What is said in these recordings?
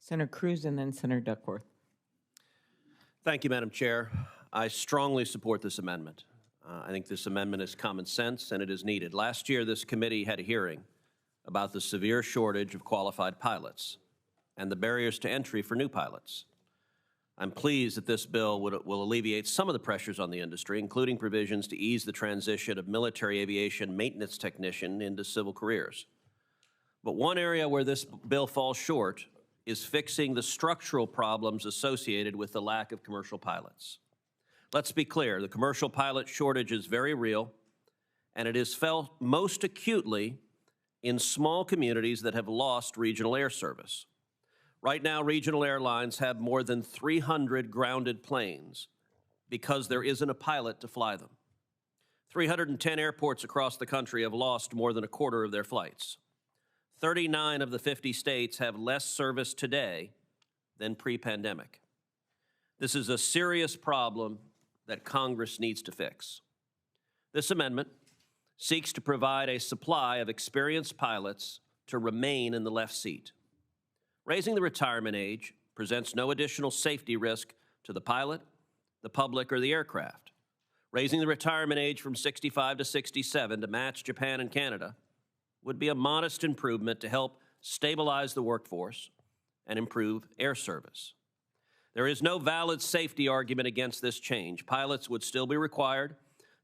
Senator Cruz and then Senator Duckworth. Thank you, Madam Chair. I strongly support this amendment. I think this amendment is common sense and it is needed. Last year, this committee had a hearing about the severe shortage of qualified pilots and the barriers to entry for new pilots. I'm pleased that this bill will alleviate some of the pressures on the industry, including provisions to ease the transition of military aviation maintenance technician into civil careers. But one area where this bill falls short is fixing the structural problems associated with the lack of commercial pilots. Let's be clear, the commercial pilot shortage is very real, and it is felt most acutely in small communities that have lost regional air service. Right now, regional airlines have more than 300 grounded planes because there isn't a pilot to fly them. 310 airports across the country have lost more than a quarter of their flights. 39 of the 50 states have less service today than pre-pandemic. This is a serious problem that Congress needs to fix. This amendment seeks to provide a supply of experienced pilots to remain in the left seat. Raising the retirement age presents no additional safety risk to the pilot, the public, or the aircraft. Raising the retirement age from 65 to 67 to match Japan and Canada would be a modest improvement to help stabilize the workforce and improve air service. There is no valid safety argument against this change. Pilots would still be required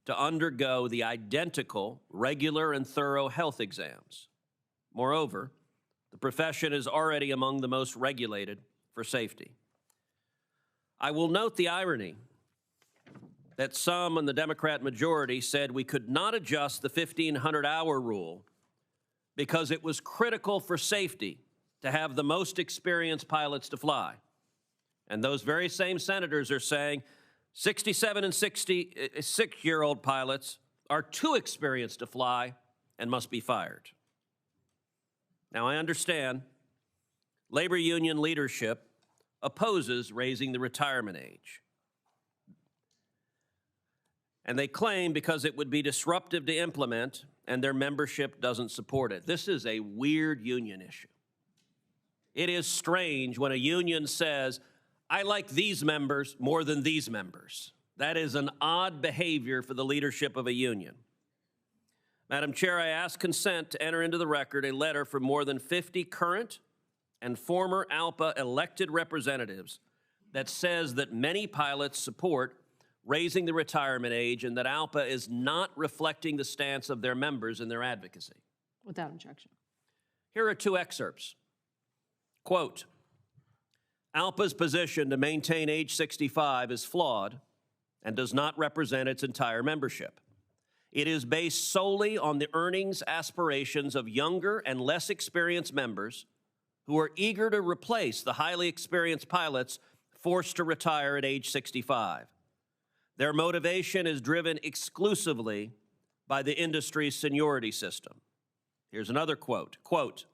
to undergo the identical, regular, and thorough health exams. Moreover, the profession is already among the most regulated for safety. I will note the irony that some in the Democrat majority said we could not adjust the 1,500-hour rule because it was critical for safety to have the most experienced pilots to fly. And those very same senators are saying 67 and 66-year-old pilots are too experienced to fly and must be fired. Now, I understand labor union leadership opposes raising the retirement age. And they claim because it would be disruptive to implement and their membership doesn't support it. This is a weird union issue. It is strange when a union says, I like these members more than these members. That is an odd behavior for the leadership of a union. Madam Chair, I ask consent to enter into the record a letter from more than 50 current and former ALPA elected representatives that says that many pilots support raising the retirement age and that ALPA is not reflecting the stance of their members in their advocacy. Without objection. Here are two excerpts. Quote, ALPA's position to maintain age 65 is flawed and does not represent its entire membership. It is based solely on the earnings aspirations of younger and less experienced members who are eager to replace the highly experienced pilots forced to retire at age 65. Their motivation is driven exclusively by the industry's seniority system. Here's another quote. Quote,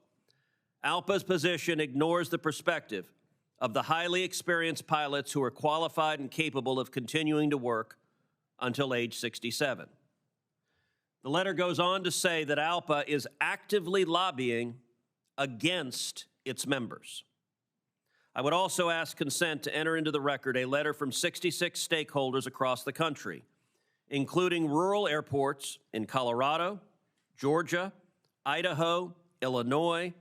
ALPA's position ignores the perspective of the highly experienced pilots who are qualified and capable of continuing to work until age 67. The letter goes on to say that ALPA is actively lobbying against its members. I would also ask consent to enter into the record a letter from 66 stakeholders across the country, including rural airports in Colorado, Georgia, Idaho, Illinois,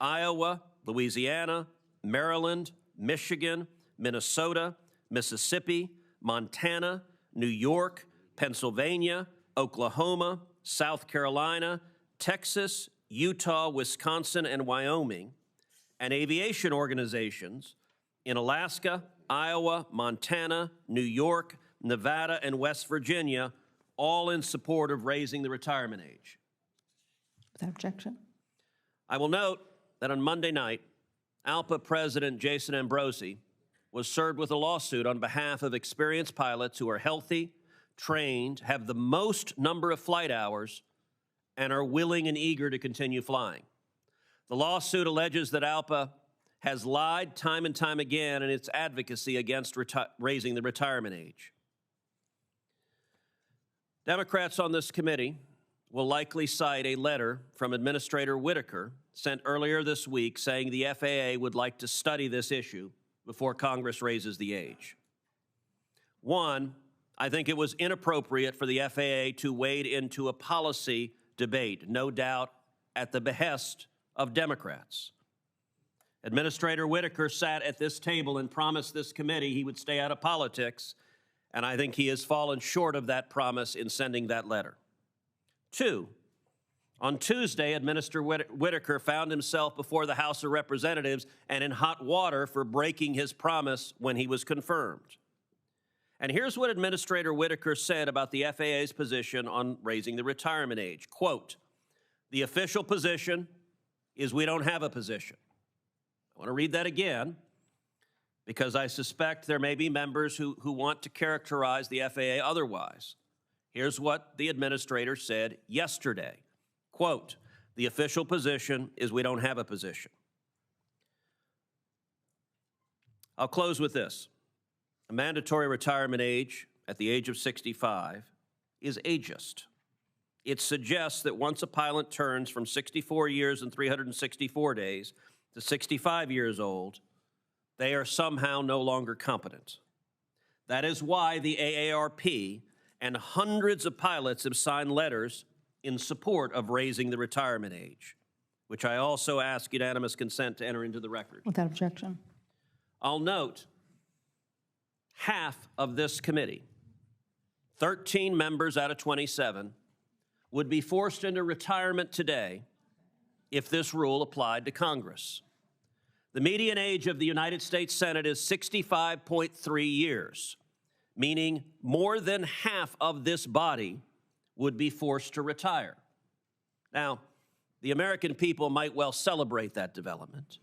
Iowa, Louisiana, Maryland, Michigan, Minnesota, Mississippi, Montana, New York, Pennsylvania, Oklahoma, South Carolina, Texas, Utah, Wisconsin, and Wyoming, and aviation organizations in Alaska, Iowa, Montana, New York, Nevada, and West Virginia, all in support of raising the retirement age. Without objection. I will note that on Monday night, ALPA President Jason Ambrosi was served with a lawsuit on behalf of experienced pilots who are healthy, trained, have the most number of flight hours, and are willing and eager to continue flying. The lawsuit alleges that ALPA has lied time and time again in its advocacy against raising the retirement age. Democrats on this committee will likely cite a letter from Administrator Whitaker sent earlier this week saying the FAA would like to study this issue before Congress raises the age. One, I think it was inappropriate for the FAA to wade into a policy debate, no doubt at the behest of Democrats. Administrator Whitaker sat at this table and promised this committee he would stay out of politics, and I think he has fallen short of that promise in sending that letter. Two, on Tuesday, Administrator Whitaker found himself before the House of Representatives and in hot water for breaking his promise when he was confirmed. And here's what Administrator Whitaker said about the FAA's position on raising the retirement age. Quote, "The official position is we don't have a position." I want to read that again because I suspect there may be members who want to characterize the FAA otherwise. Here's what the administrator said yesterday. Quote, "The official position is we don't have a position." I'll close with this. A mandatory retirement age at the age of 65 is ageist. It suggests that once a pilot turns from 64 years and 364 days to 65 years old, they are somehow no longer competent. That is why the AARP and hundreds of pilots have signed letters in support of raising the retirement age, which I also ask unanimous consent to enter into the record. Without objection. I'll note half of this committee, 13 members out of 27, would be forced into retirement today if this rule applied to Congress. The median age of the United States Senate is 65.3 years, meaning more than half of this body would be forced to retire. Now, the American people might well celebrate that development,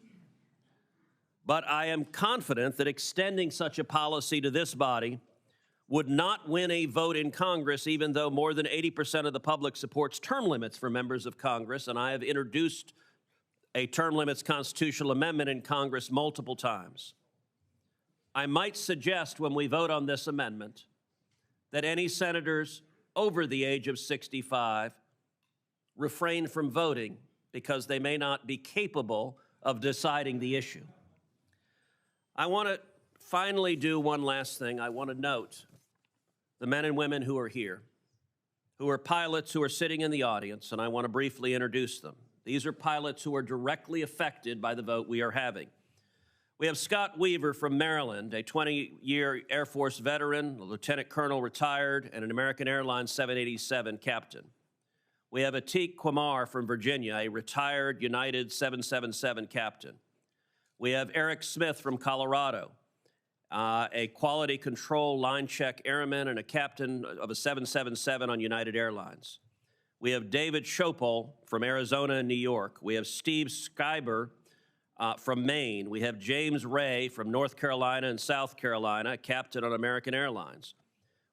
but I am confident that extending such a policy to this body would not win a vote in Congress, even though more than 80% of the public supports term limits for members of Congress, and I have introduced a term limits constitutional amendment in Congress multiple times. I might suggest when we vote on this amendment that any senators over the age of 65 refrain from voting because they may not be capable of deciding the issue. I want to finally do one last thing. I want to note the men and women who are here, who are pilots who are sitting in the audience, and I want to briefly introduce them. These are pilots who are directly affected by the vote we are having. We have Scott Weaver from Maryland, a 20-year Air Force veteran, a lieutenant colonel retired, and an American Airlines 787 captain. We have Atik Kumar from Virginia, a retired United 777 captain. We have Eric Smith from Colorado, a quality control line check airman and a captain of a 777 on United Airlines. We have David Schopel from Arizona and New York. We have Steve Schreiber from Maine. We have James Ray from North Carolina and South Carolina, a captain on American Airlines.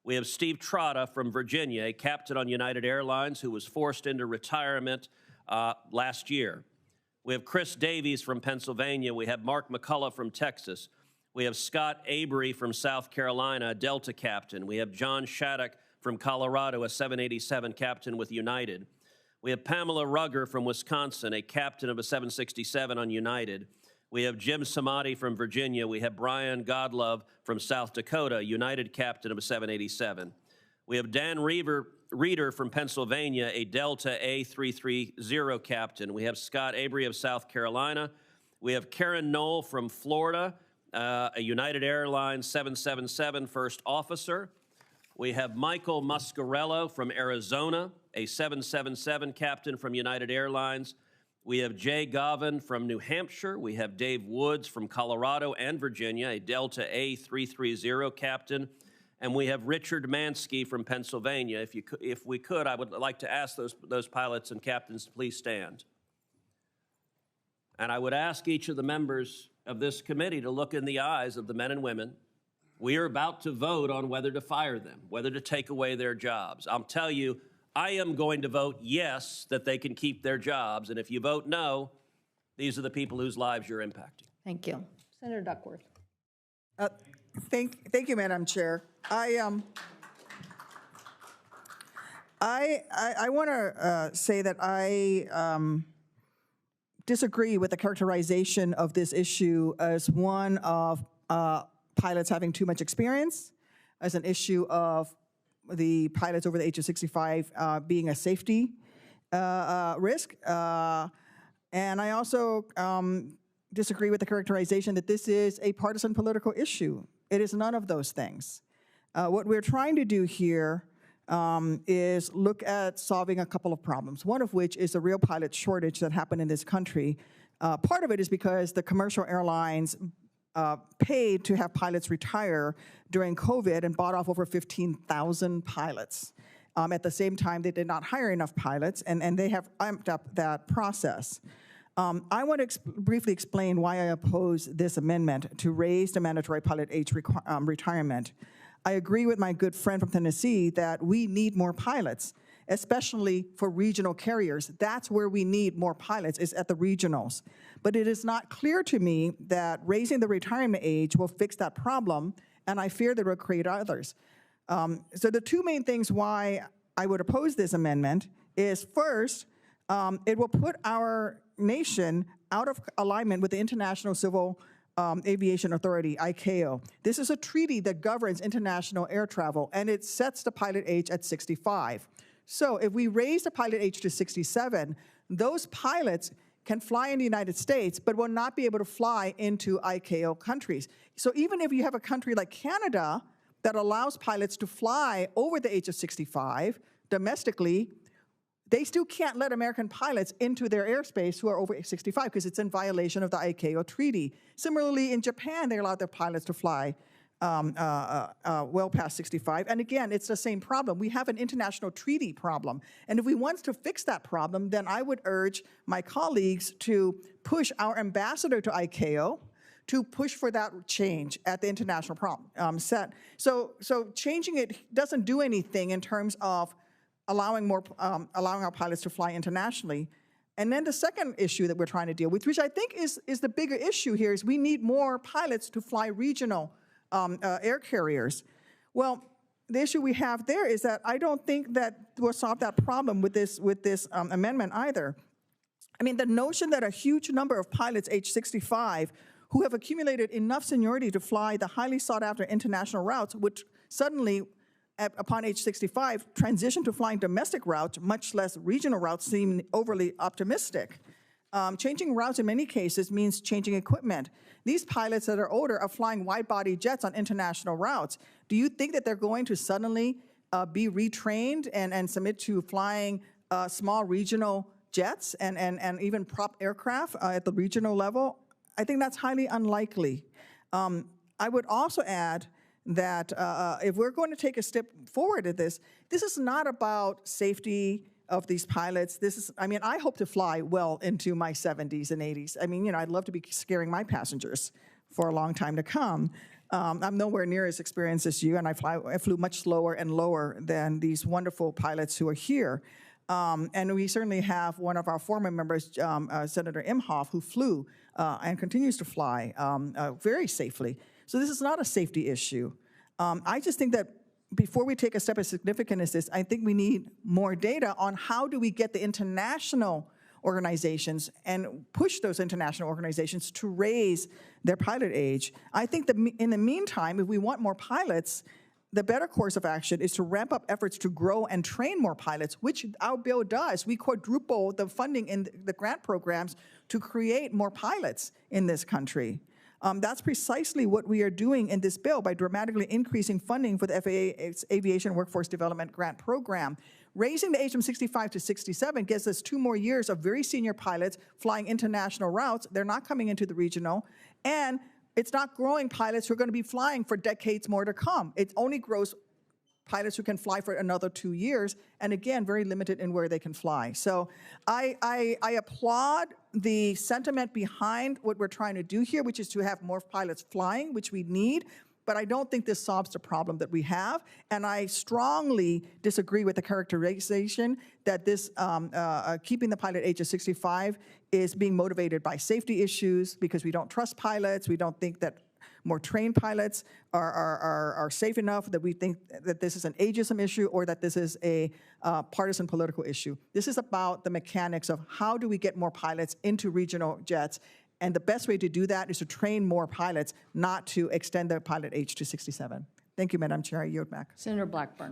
We have Steve Trotta from Virginia, a captain on United Airlines who was forced into retirement last year. We have Chris Davies from Pennsylvania. We have Mark McCullough from Texas. We have Scott Avery from South Carolina, a Delta captain. We have John Shattuck from Colorado, a 787 captain with United. We have Pamela Rugger from Wisconsin, a captain of a 767 on United. We have Jim Samadi from Virginia. We have Brian Godlove from South Dakota, United captain of a 787. We have Dan Reeder from Pennsylvania, a Delta A330 captain. We have Scott Avery of South Carolina. We have Karen Knoll from Florida, a United Airlines 777 first officer. We have Michael Muscarello from Arizona, a 777 captain from United Airlines. We have Jay Govin from New Hampshire. We have Dave Woods from Colorado and Virginia, a Delta A330 captain. And we have Richard Mansky from Pennsylvania. If we could, I would like to ask those pilots and captains to please stand. And I would ask each of the members of this committee to look in the eyes of the men and women. We are about to vote on whether to fire them, whether to take away their jobs. I'll tell you, I am going to vote yes, that they can keep their jobs. And if you vote no, these are the people whose lives you're impacting. Thank you. Senator Duckworth. Thank you, Madam Chair. I want to say that I disagree with the characterization of this issue as one of pilots having too much experience, as an issue of the pilots over the age of 65 being a safety risk. And I also disagree with the characterization that this is a partisan political issue. It is none of those things. What we're trying to do here is look at solving a couple of problems, one of which is the real pilot shortage that happened in this country. Part of it is because the commercial airlines paid to have pilots retire during COVID and bought off over 15,000 pilots. At the same time, they did not hire enough pilots, and they have amped up that process. I want to briefly explain why I oppose this amendment to raise the mandatory pilot age retirement. I agree with my good friend from Tennessee that we need more pilots, especially for regional carriers. That's where we need more pilots, is at the regionals. But it is not clear to me that raising the retirement age will fix that problem, and I fear that it will create others. So the two main things why I would oppose this amendment is, first, it will put our nation out of alignment with the International Civil Aviation Authority, ICAO. This is a treaty that governs international air travel, and it sets the pilot age at 65. So if we raise the pilot age to 67, those pilots can fly in the United States, but will not be able to fly into ICAO countries. So even if you have a country like Canada that allows pilots to fly over the age of 65 domestically, they still can't let American pilots into their airspace who are over 65 because it's in violation of the ICAO treaty. Similarly, in Japan, they allow their pilots to fly well past 65. And again, it's the same problem. We have an international treaty problem. And if we want to fix that problem, then I would urge my colleagues to push our ambassador to ICAO to push for that change at the international set. So changing it doesn't do anything in terms of allowing our pilots to fly internationally. And then the second issue that we're trying to deal with, which I think is the bigger issue here, is we need more pilots to fly regional air carriers. Well, the issue we have there is that I don't think that we'll solve that problem with this amendment either. I mean, the notion that a huge number of pilots age 65 who have accumulated enough seniority to fly the highly sought-after international routes would suddenly, upon age 65, transition to flying domestic routes, much less regional routes, seem overly optimistic. Changing routes in many cases means changing equipment. These pilots that are older are flying wide-body jets on international routes. Do you think that they're going to suddenly be retrained and submit to flying small regional jets and even prop aircraft at the regional level? I think that's highly unlikely. I would also add that if we're going to take a step forward at this is not about safety of these pilots. I hope to fly well into my 70s and 80s. I'd love to be scaring my passengers for a long time to come. I'm nowhere near as experienced as you, and I flew much slower and lower than these wonderful pilots who are here. And we certainly have one of our former members, Senator Imhoff, who flew and continues to fly very safely. So this is not a safety issue. I just think that before we take a step as significant as this, I think we need more data on how do we get the international organizations and push those international organizations to raise their pilot age. I think that in the meantime, if we want more pilots, the better course of action is to ramp up efforts to grow and train more pilots, which our bill does. We quadruple the funding in the grant programs to create more pilots in this country. That's precisely what we are doing in this bill by dramatically increasing funding for the FAA Aviation Workforce Development Grant Program. Raising the age from 65 to 67 gives us 2 more years of very senior pilots flying international routes. They're not coming into the regional. And it's not growing pilots who are going to be flying for decades more to come. It only grows pilots who can fly for another 2 years, and again, very limited in where they can fly. So I applaud the sentiment behind what we're trying to do here, which is to have more pilots flying, which we need. but I don't think this solves the problem that we have. And I strongly disagree with the characterization that this keeping the pilot age of 65 is being motivated by safety issues because we don't trust pilots. We don't think that more trained pilots are safe enough, that we think that this is an ageism issue or that this is a partisan political issue. This is about the mechanics of how do we get more pilots into regional jets. And the best way to do that is to train more pilots, not to extend the pilot age to 67. Thank you, Madam Chair. I yield back. Senator Blackburn.